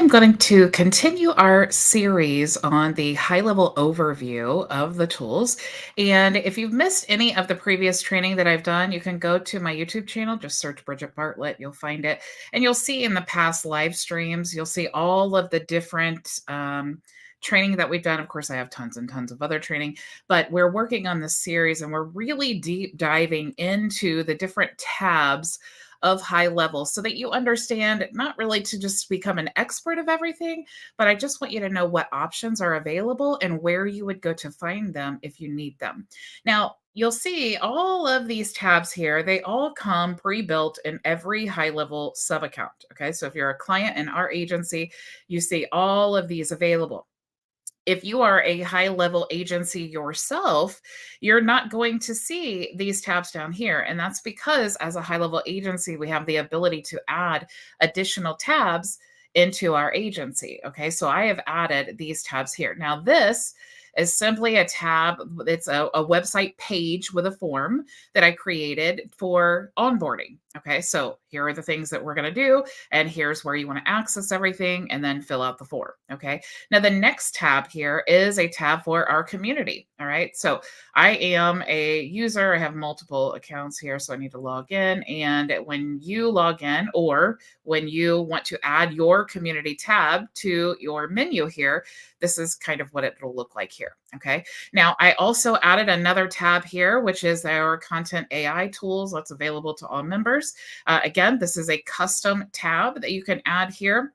I'm going to continue our series on the high level overview of the tools. And if you've missed any of the previous training that I've done, you can go to my YouTube channel, just search Bridget Bartlett, you'll find it. And you'll see in the past live streams, you'll see all of the different training that we've done. Of course, I have tons and tons of other training, but we're working on this series and we're really deep diving into the different tabs of high level so that you understand, not really to just become an expert of everything, but I just want you to know what options are available and where you would go to find them if you need them. Now, you'll see all of these tabs here, they all come pre-built in every high level sub account. Okay. So if you're a client in our agency, you see all of these available. If you are a high level agency yourself, you're not going to see these tabs down here. And that's because as a high level agency, we have the ability to add additional tabs into our agency. Okay. So I have added these tabs here. Now, this is simply a tab. It's a website page with a form that I created for onboarding. Okay. So here are the things that we're going to do. And here's where you want to access everything and then fill out the form. Okay. Now, the next tab here is a tab for our community. All right. So I am a user. I have multiple accounts here. So I need to log in. And when you log in, or when you want to add your community tab to your menu here, this is kind of what it'll look like here. Okay. Now, I also added another tab here, which is our content AI tools that's available to all members. Again, this is a custom tab that you can add here,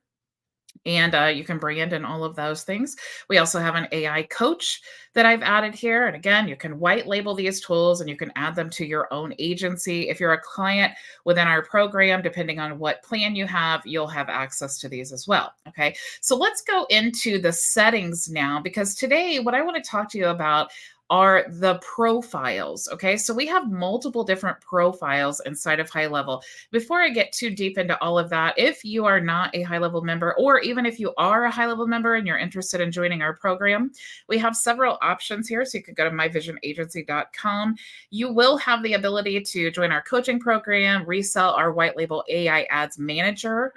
and you can brand and all of those things. We also have an AI coach that I've added here. And again, you can white label these tools and you can add them to your own agency. If you're a client within our program, depending on what plan you have, you'll have access to these as well. Okay. So let's go into the settings now, because today what I want to talk to you about are the profiles. Okay. So we have multiple different profiles inside of high level. Before I get too deep into all of that, if you are not a high level member, or even if you are a high level member and you're interested in joining our program, we have several options here. So you can go to myvisionagency.com. You will have the ability to join our coaching program, resell our white label AI ads manager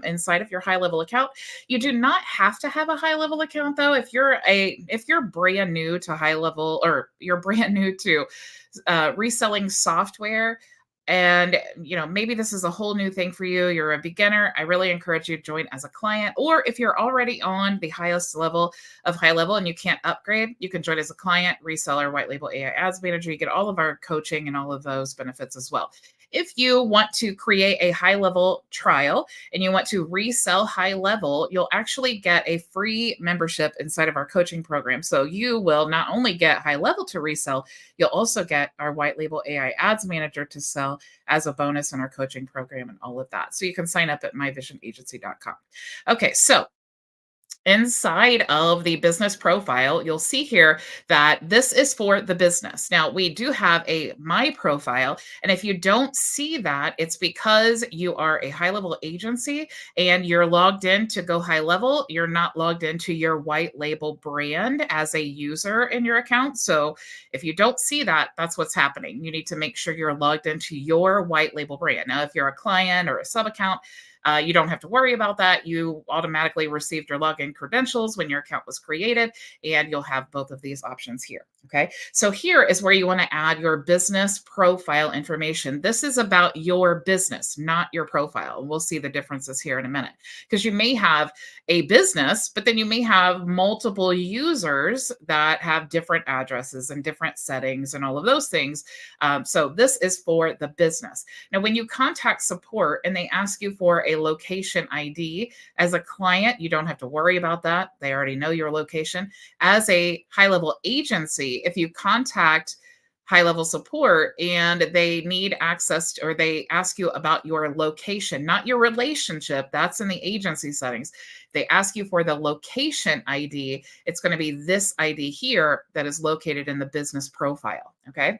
inside of your high level account. You do not have to have a high level account though. If you're brand new to high level, or you're brand new to reselling software, and maybe this is a whole new thing for you, you're a beginner, I really encourage you to join as a client. Or if you're already on the highest level of high level and you can't upgrade, you can join as a client, reseller, white label AI ads manager. You get all of our coaching and all of those benefits as well. If you want to create a high level trial and you want to resell high level, you'll actually get a free membership inside of our coaching program. So you will not only get high level to resell, you'll also get our white label AI ads manager to sell as a bonus in our coaching program and all of that. So you can sign up at myvisionagency.com. Okay, so inside of the business profile, you'll see here that this is for the business. Now, we do have a My Profile, and if you don't see that, it's because you are a high level agency and you're logged in to go high level. You're not logged into your white label brand as a user in your account. So if you don't see that, that's what's happening. You need to make sure you're logged into your white label brand. Now, if you're a client or a sub account, you don't have to worry about that. You automatically received your login credentials when your account was created, and you'll have both of these options here. Okay. So here is where you want to add your business profile information. This is about your business, not your profile. We'll see the differences here in a minute, because you may have a business, but then you may have multiple users that have different addresses and different settings and all of those things. So this is for the business. Now, when you contact support and they ask you for a location ID, as a client, you don't have to worry about that. They already know your location. As a high level agency, if you contact high level support and they need access or they ask you about your location, not your relationship, that's in the agency settings. They ask you for the location ID, it's going to be this ID here that is located in the business profile. Okay.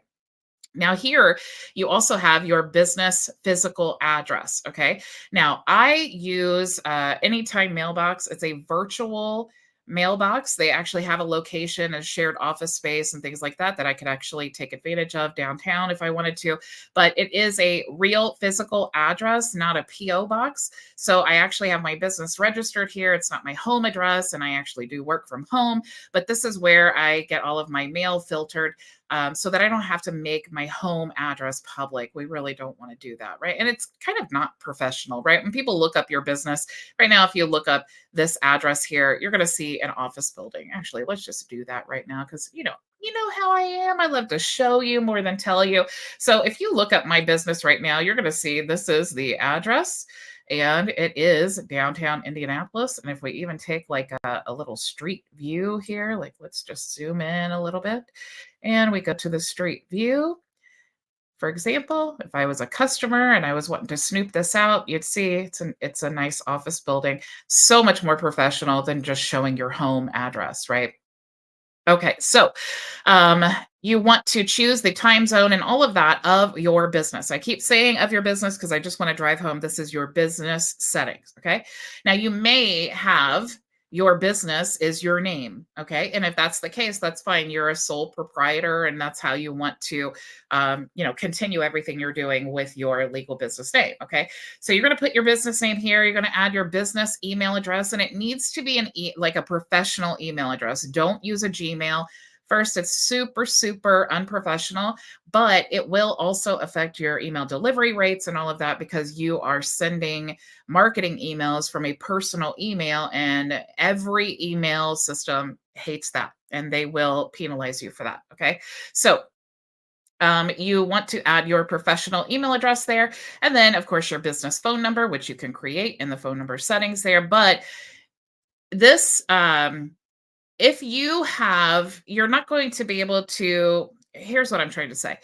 Now here, you also have your business physical address, okay? Now, I use Anytime Mailbox. It's a virtual mailbox. They actually have a location, a shared office space, and things like that that I could actually take advantage of downtown if I wanted to. But it is a real physical address, not a PO box. So I actually have my business registered here. It's not my home address, and I actually do work from home. But this is where I get all of my mail filtered, so that I don't have to make my home address public. We really don't want to do that, right? And it's kind of not professional, right? When people look up your business right now, if you look up this address here, you're going to see an office building. Actually, let's just do that right now because you know how I am. I love to show you more than tell you. So if you look up my business right now, you're going to see this is the address and it is downtown Indianapolis. And if we even take like a little street view here, like let's just zoom in a little bit and we go to the street view. For example, if I was a customer and I was wanting to snoop this out, you'd see it's a nice office building, so much more professional than just showing your home address, right? Okay, so um, you want to choose the time zone and all of that of your business. I keep saying of your business because I just want to drive home this is your business settings. Okay. Now, you may have your business is your name. Okay. And if that's the case, that's fine. You're a sole proprietor and that's how you want to, continue everything you're doing with your legal business name. Okay. So you're going to put your business name here. You're going to add your business email address, and it needs to be like a professional email address. Don't use a Gmail. First, it's super, super unprofessional, but it will also affect your email delivery rates and all of that because you are sending marketing emails from a personal email, and every email system hates that and they will penalize you for that. Okay. So you want to add your professional email address there. And then, of course, your business phone number, which you can create in the phone number settings there. But this, if you have, you're not going to be able to, here's what I'm trying to say.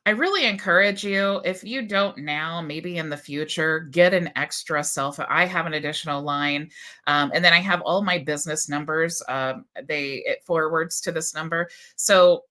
I really encourage you, if you don't now, maybe in the future, get an extra cell phone. I have an additional line. And then I have all my business numbers. It forwards to this number. So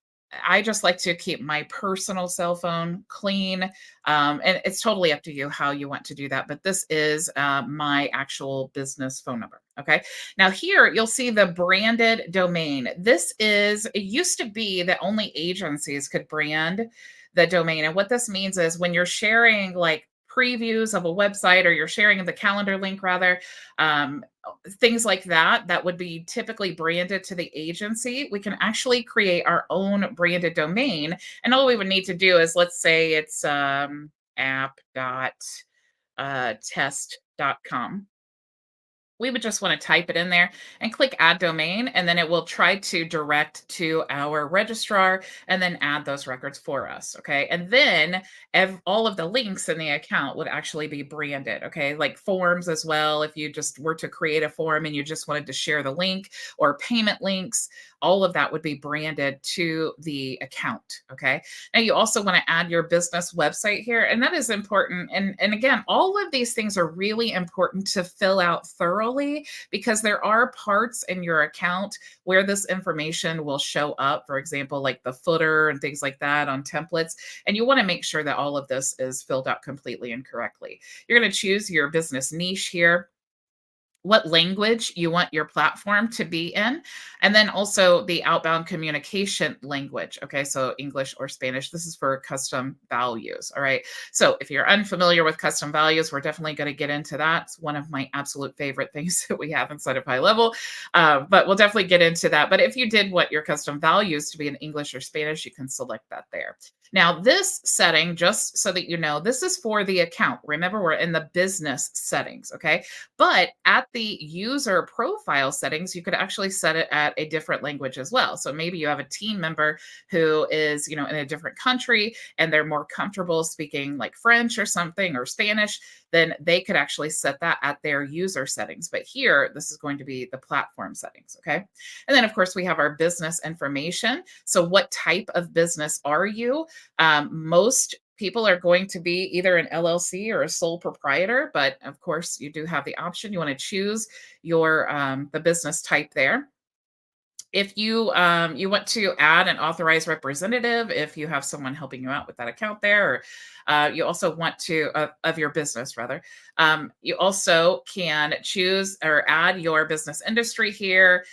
I just like to keep my personal cell phone clean. And it's totally up to you how you want to do that. But this is my actual business phone number. Okay. Now, here you'll see the branded domain. It used to be that only agencies could brand the domain. And what this means is when you're sharing like previews of a website or you're sharing the calendar link, rather, um, things like that, that would be typically branded to the agency. We can actually create our own branded domain. And all we would need to do is, let's say it's app.test.com. We would just want to type it in there and click add domain, and then it will try to direct to our registrar and then add those records for us. Okay. And then all of the links in the account would actually be branded. Okay. Like forms as well. If you just were to create a form and you just wanted to share the link or payment links, all of that would be branded to the account. Okay. Now you also want to add your business website here, and that is important. And again, all of these things are really important to fill out thoroughly because there are parts in your account where this information will show up, for example, like the footer and things like that on templates. And you want to make sure that all of this is filled out completely and correctly. You're going to choose your business niche here, what language you want your platform to be in, and then also the outbound communication language. Okay, so English or Spanish. This is for custom values. All right. So if you're unfamiliar with custom values, we're definitely going to get into that. It's one of my absolute favorite things that we have inside of HighLevel, but we'll definitely get into that. But if you did want your custom values to be in English or Spanish, you can select that there. Now, this setting, just so that you know, this is for the account. Remember, we're in the business settings, okay? But at the user profile settings, you could actually set it at a different language as well. So maybe you have a team member who is, in a different country and they're more comfortable speaking like French or something or Spanish, then they could actually set that at their user settings. But here, this is going to be the platform settings, okay? And then, of course, we have our business information. So what type of business are you? Most people are going to be either an LLC or a sole proprietor, but of course you do have the option. You want to choose your the business type there. If you want to add an authorized representative, if you have someone helping you out with that account there, or you also want to of your business rather, you also can choose or add your business industry here,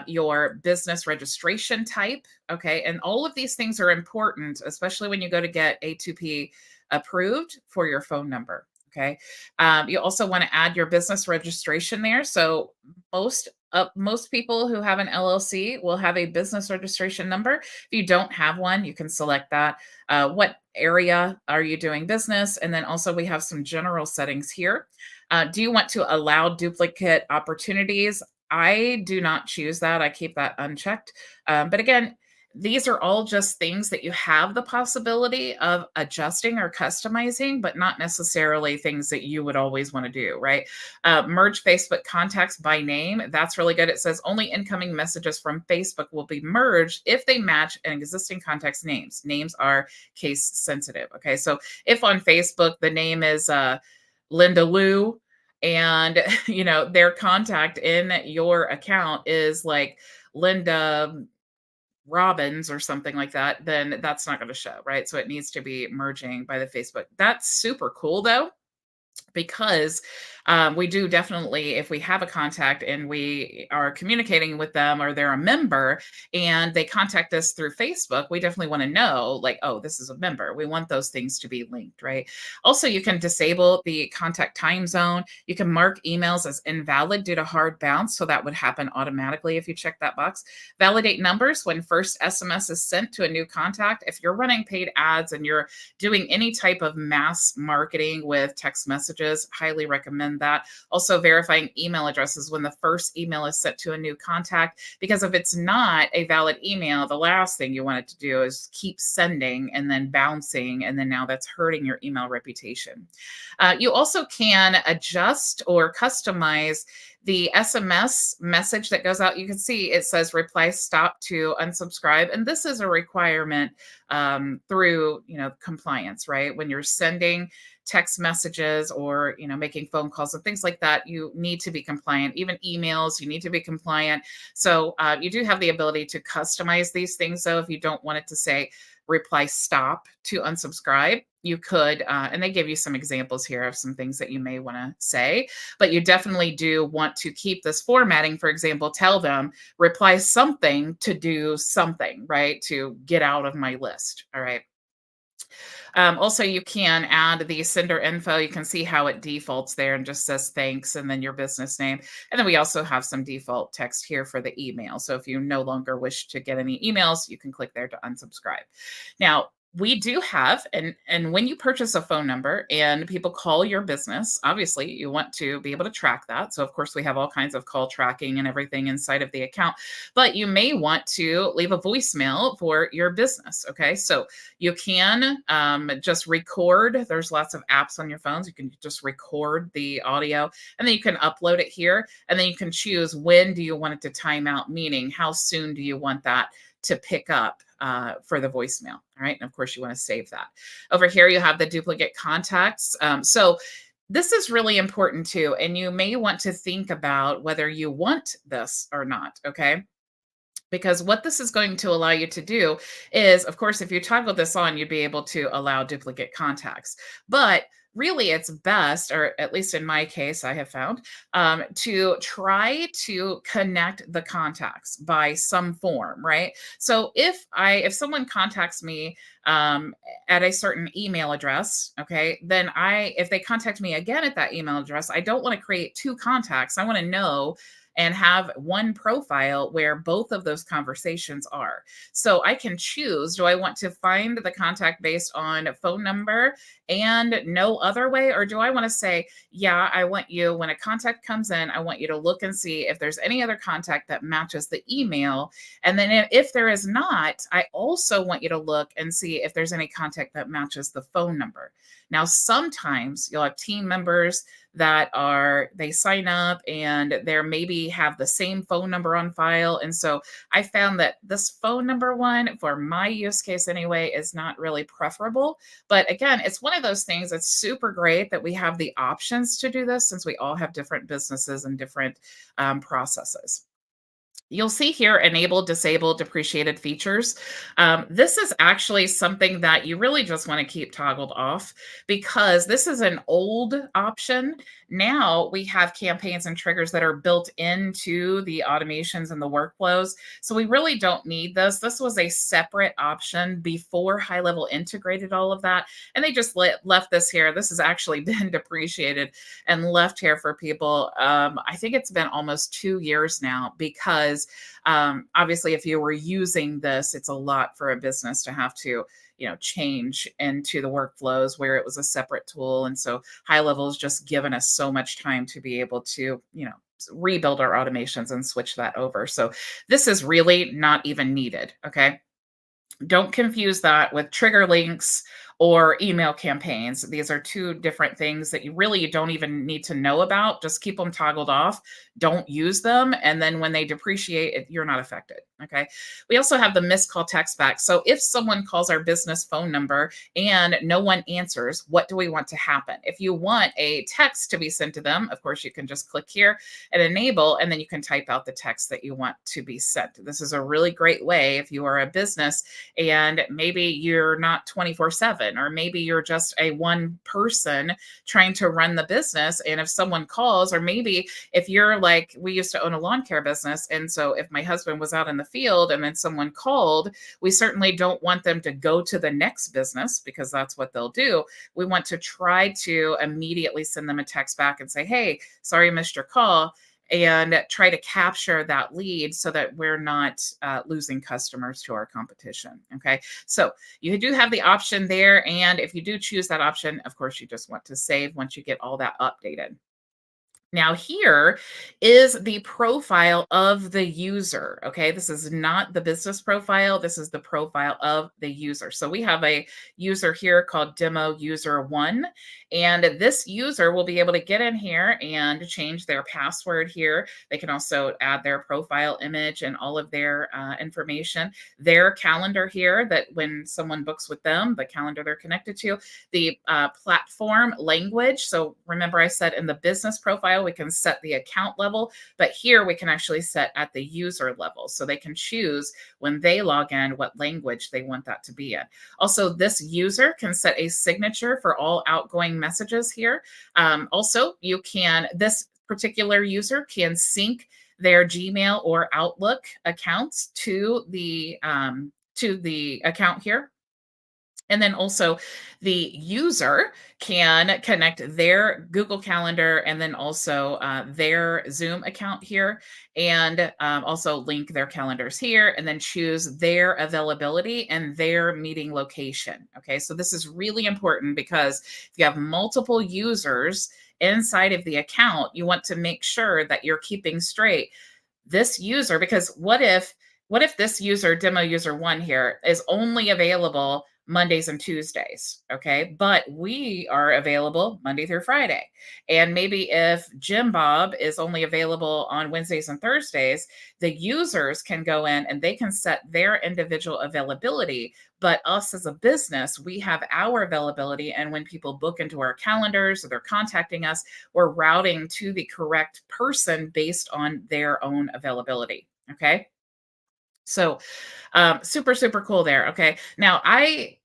your business registration type. Okay, and all of these things are important, especially when you go to get A2P approved for your phone number. Okay, you also want to add your business registration there. So most people who have an LLC will have a business registration number. If you don't have one, you can select that. What area are you doing business? And then also we have some general settings here. Do you want to allow duplicate opportunities? I do not choose that. I keep that unchecked. But again, these are all just things that you have the possibility of adjusting or customizing, but not necessarily things that you would always want to do, right? Merge Facebook contacts by name. That's really good. It says only incoming messages from Facebook will be merged if they match an existing contact's names. Names are case sensitive. Okay. So if on Facebook the name is Linda Lou, and their contact in your account is like Linda Robbins or something like that, then that's not going to show, right? So it needs to be merging by the Facebook. That's super cool though, because we do definitely, if we have a contact and we are communicating with them or they're a member and they contact us through Facebook, we definitely want to know, like, oh, this is a member. We want those things to be linked, right? Also, you can disable the contact time zone. You can mark emails as invalid due to hard bounce. So that would happen automatically if you check that box. Validate numbers when first SMS is sent to a new contact. If you're running paid ads and you're doing any type of mass marketing with text messages, highly recommend that. Also, verifying email addresses when the first email is sent to a new contact, because if it's not a valid email, the last thing you want it to do is keep sending and then bouncing, and then now that's hurting your email reputation. You also can adjust or customize the SMS message that goes out. You can see it says reply stop to unsubscribe. And this is a requirement through, compliance, right? When you're sending text messages or, making phone calls and things like that, you need to be compliant. Even emails, you need to be compliant. So you do have the ability to customize these things. So if you don't want it to say reply stop to unsubscribe, you could, and they give you some examples here of some things that you may want to say, but you definitely do want to keep this formatting. For example, tell them reply something to do something, right? To get out of my list. All right. Also, you can add the sender info. You can see how it defaults there and just says thanks and then your business name. And then we also have some default text here for the email. So if you no longer wish to get any emails, you can click there to unsubscribe. Now, we do have, and when you purchase a phone number and people call your business, obviously you want to be able to track that. So of course we have all kinds of call tracking and everything inside of the account, but you may want to leave a voicemail for your business. Okay, so you can just record. There's lots of apps on your phones. You can just record the audio and then you can upload it here. And then you can choose when do you want it to time out, meaning how soon do you want that to pick up for the voicemail. All right. And of course, you want to save that. Over here, you have the duplicate contacts. So this is really important too. And you may want to think about whether you want this or not. Okay. Because what this is going to allow you to do is, of course, if you toggle this on, you'd be able to allow duplicate contacts. But really, it's best, or at least in my case, I have found, to try to connect the contacts by some form, right? So if someone contacts me at a certain email address, okay, then if they contact me again at that email address, I don't want to create two contacts. I want to know and have one profile where both of those conversations are. So I can choose, do I want to find the contact based on phone number and no other way? Or do I want to say, yeah, I want you, when a contact comes in, I want you to look and see if there's any other contact that matches the email. And then if there is not, I also want you to look and see if there's any contact that matches the phone number. Now, sometimes you'll have team members that they sign up and they're maybe have the same phone number on file. And so I found that this phone number one, for my use case anyway, is not really preferable. But again, it's one of those things that's super great that we have the options to do this, since we all have different businesses and different processes. You'll see here enable, disable, depreciated features. This is actually something that you really just want to keep toggled off because this is an old option. Now we have campaigns and triggers that are built into the automations and the workflows. So we really don't need this. This was a separate option before High Level integrated all of that. And they just left this here. This has actually been depreciated and left here for people. I think it's been almost 2 years now because obviously, if you were using this, it's a lot for a business to have to, change into the workflows where it was a separate tool. And so High Level has just given us so much time to be able to, rebuild our automations and switch that over. So this is really not even needed. Okay. Don't confuse that with trigger links or email campaigns. These are two different things that you don't even need to know about. Just keep them toggled off. Don't use them. And then when they depreciate, you're not affected. Okay. We also have the missed call text back. So if someone calls our business phone number and no one answers, what do we want to happen? If you want a text to be sent to them, of course, you can just click here and enable, and then you can type out the text that you want to be sent. This is a really great way if you are a business and maybe you're not 24/7, or maybe you're just a one person trying to run the business. And if someone calls, or maybe if you're like, we used to own a lawn care business. And so if my husband was out in the field and then someone called, we certainly don't want them to go to the next business because that's what they'll do. We want to try to immediately send them a text back and say, hey, sorry, I missed your call, and try to capture that lead so that we're not losing customers to our competition. Okay. So you do have the option there. And if you do choose that option, of course, you just want to save once you get all that updated. Now, here is the profile of the user. Okay, this is not the business profile. This is the profile of the user. So we have a user here called Demo User 1. And this user will be able to get in here and change their password here. They can also add their profile image and all of their information, their calendar here, that when someone books with them, the calendar they're connected to, the platform language. So remember, I said in the business profile, we can set the account level, but here we can actually set at the user level. So they can choose when they log in what language they want that to be in. Also, this user can set a signature for all outgoing messages here. Also, this particular user can sync their Gmail or Outlook accounts to the account here. And then also the user can connect their Google Calendar and then also their Zoom account here, and also link their calendars here, and then choose their availability and their meeting location. Okay, so this is really important because if you have multiple users inside of the account, you want to make sure that you're keeping straight this user, because what if this user, demo user 1 here, is only available Mondays and Tuesdays, okay? But we are available Monday through Friday. And maybe if Jim Bob is only available on Wednesdays and Thursdays, the users can go in and they can set their individual availability. But us as a business, we have our availability. And when people book into our calendars or they're contacting us, we're routing to the correct person based on their own availability, okay? So super, super cool there. Okay. Now I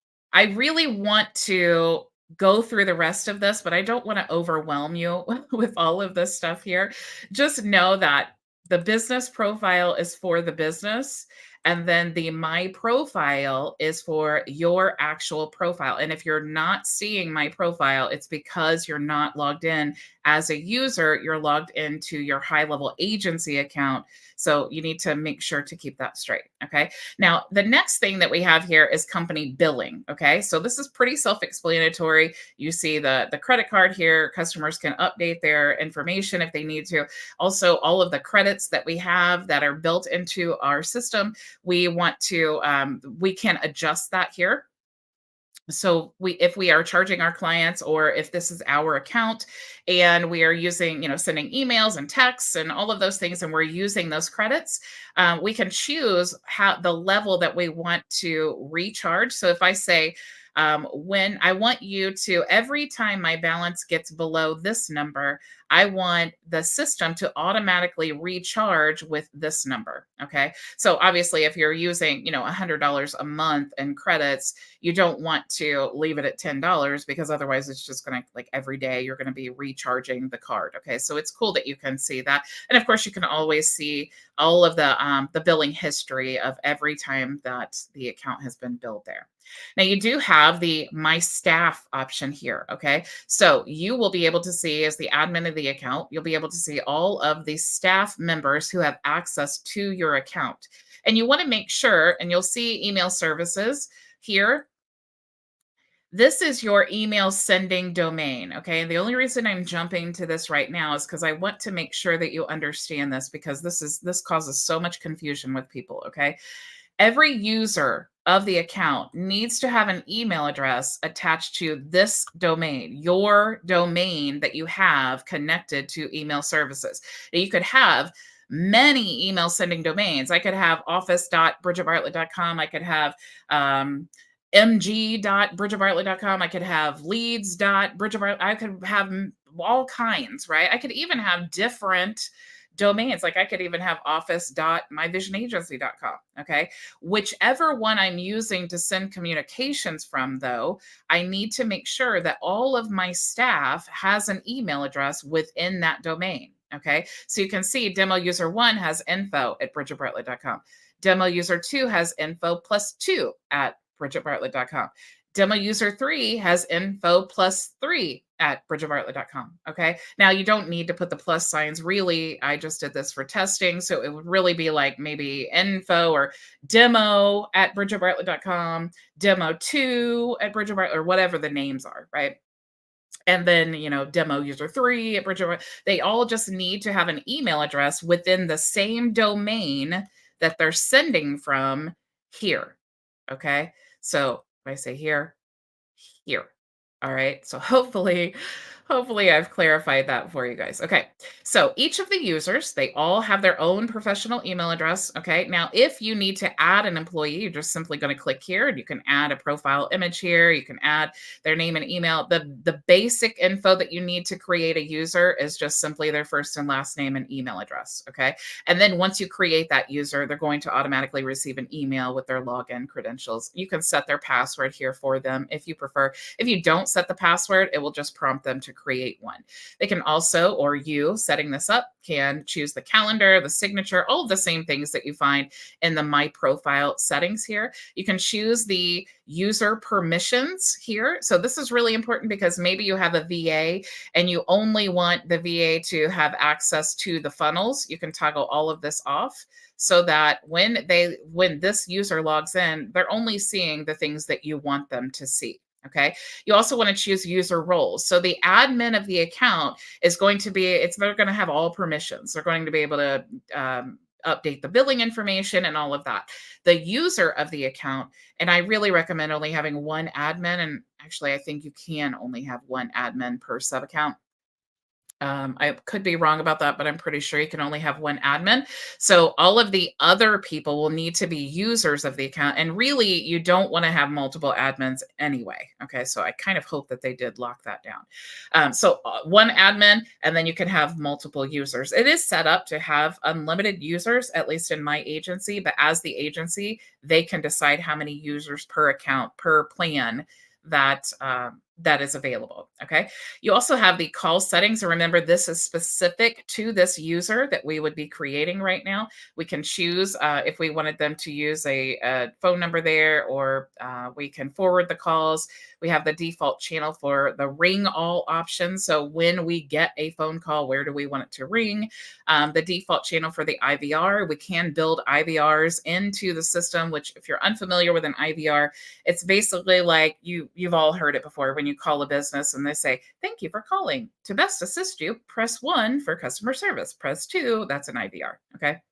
really want to go through the rest of this, but I don't want to overwhelm you with all of this stuff here. Just know that the business profile is for the business. And then the my profile is for your actual profile. And if you're not seeing my profile, it's because you're not logged in as a user. You're logged into your High Level agency account. So you need to make sure to keep that straight. Okay. Now, the next thing that we have here is company billing. Okay. So this is pretty self-explanatory. You see the credit card here. Customers can update their information if they need to. Also, all of the credits that we have that are built into our system, we can adjust that here. So if we are charging our clients, or if this is our account and we are using, sending emails and texts and all of those things, and we're using those credits, we can choose the level that we want to recharge. So if I say, When I want you to, every time my balance gets below this number, I want the system to automatically recharge with this number. Okay. So obviously, if you're using, $100 a month in credits, you don't want to leave it at $10 because otherwise it's just going to, like, every day you're going to be recharging the card. Okay. So it's cool that you can see that. And of course, you can always see all of the billing history of every time that the account has been billed there. Now you do have the My Staff option here, okay? So you will be able to see, as the admin of the account, you'll be able to see all of the staff members who have access to your account. And you want to make sure, and you'll see email services here. This is your email sending domain, okay? And the only reason I'm jumping to this right now is because I want to make sure that you understand this, because this causes so much confusion with people, okay? Every user of the account needs to have an email address attached to this domain, your domain that you have connected to email services. Now, you could have many email sending domains. I could have office.bridgetbartlett.com. I could have mg.bridgetbartlett.com. I could have leads.bridgetbartlett. I could have all kinds, right? I could even have different domains. Like I could even have office.myvisionagency.com. Okay. Whichever one I'm using to send communications from, though, I need to make sure that all of my staff has an email address within that domain. Okay. So you can see demo user 1 has info@bridgetbartlett.com. Demo user 2 has info plus 2 at bridgetbartlett.com. Demo user 3 has info plus 3 at bridgetbartlett.com. Okay. Now you don't need to put the plus signs. Really, I just did this for testing. So it would really be like maybe info or demo at bridgetbartlett.com, demo 2 at bridgetbartlett, or whatever the names are. Right. And then, demo user 3 at Bridget, they all just need to have an email address within the same domain that they're sending from here. Okay. So if I say here. All right. So hopefully I've clarified that for you guys. Okay. So each of the users, they all have their own professional email address. Okay. Now, if you need to add an employee, you're just simply going to click here and you can add a profile image here. You can add their name and email. The basic info that you need to create a user is just simply their first and last name and email address. Okay. And then once you create that user, they're going to automatically receive an email with their login credentials. You can set their password here for them if you prefer. If you don't set the password, it will just prompt them to create one. They can also, or you setting this up, can choose the calendar, the signature, all of the same things that you find in the My Profile settings here. You can choose the user permissions here. So this is really important because maybe you have a VA and you only want the VA to have access to the funnels. You can toggle all of this off so that when this user logs in, they're only seeing the things that you want them to see. Okay. You also want to choose user roles. So the admin of the account is going to be, they're going to have all permissions. They're going to be able to update the billing information and all of that. The user of the account, and I really recommend only having one admin. And actually, I think you can only have one admin per sub account. I could be wrong about that, but I'm pretty sure you can only have one admin. So all of the other people will need to be users of the account. And really, you don't want to have multiple admins anyway. Okay. So I kind of hope that they did lock that down. So one admin, and then you can have multiple users. It is set up to have unlimited users, at least in my agency. But as the agency, they can decide how many users per account, per plan that is available. Okay. You also have the call settings. And remember, this is specific to this user that we would be creating right now. We can choose if we wanted them to use a phone number there, or we can forward the calls. We have the default channel for the ring all option. So when we get a phone call, where do we want it to ring? The default channel for the IVR. We can build IVRs into the system, which, if you're unfamiliar with an IVR, it's basically like you've all heard it before. When you call a business and they say, "Thank you for calling. To best assist you, press 1 for customer service. Press 2." That's an IVR. Okay.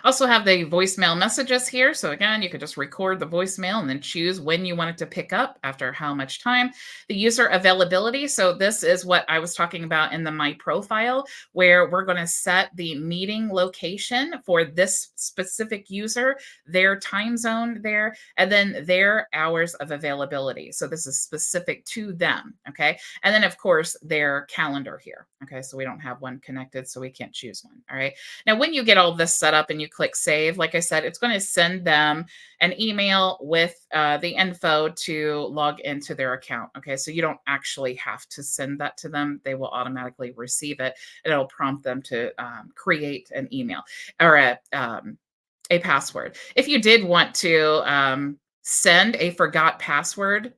Also have the voicemail messages here. So again, you could just record the voicemail and then choose when you want it to pick up after how much time. The user availability. So this is what I was talking about in the My Profile, where we're going to set the meeting location for this specific user, their time zone there, and then their hours of availability. So this is specific to them. Okay. And then of course their calendar here. Okay. So we don't have one connected, so we can't choose one. All right. Now, when you get all this set up and you click save, like I said, it's going to send them an email with the info to log into their account. Okay, so you don't actually have to send that to them. They will automatically receive it, and it'll prompt them to create an email or a password. If you did want to send a forgot password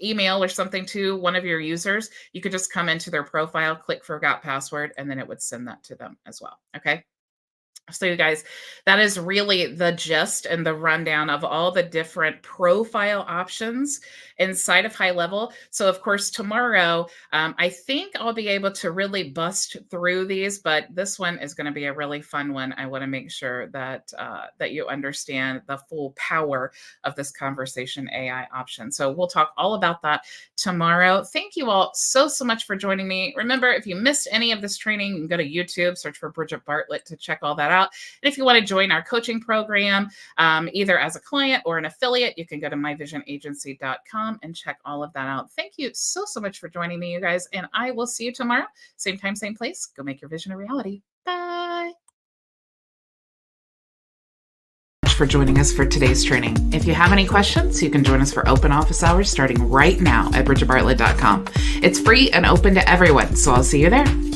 email or something to one of your users, you could just come into their profile, click forgot password, and then it would send that to them as well. Okay. So you guys, that is really the gist and the rundown of all the different profile options inside of HighLevel. So of course, tomorrow, I think I'll be able to really bust through these, but this one is going to be a really fun one. I want to make sure that that you understand the full power of this conversation AI option. So we'll talk all about that tomorrow. Thank you all so much for joining me. Remember, if you missed any of this training, you can go to YouTube, search for Bridget Bartlett to check all that out. And if you want to join our coaching program, either as a client or an affiliate, you can go to myvisionagency.com and check all of that out. Thank you so much for joining me, you guys. And I will see you tomorrow. Same time, same place. Go make your vision a reality. Bye. For joining us for today's training. If you have any questions, you can join us for open office hours starting right now at bridgetbartlett.com. It's free and open to everyone, so I'll see you there.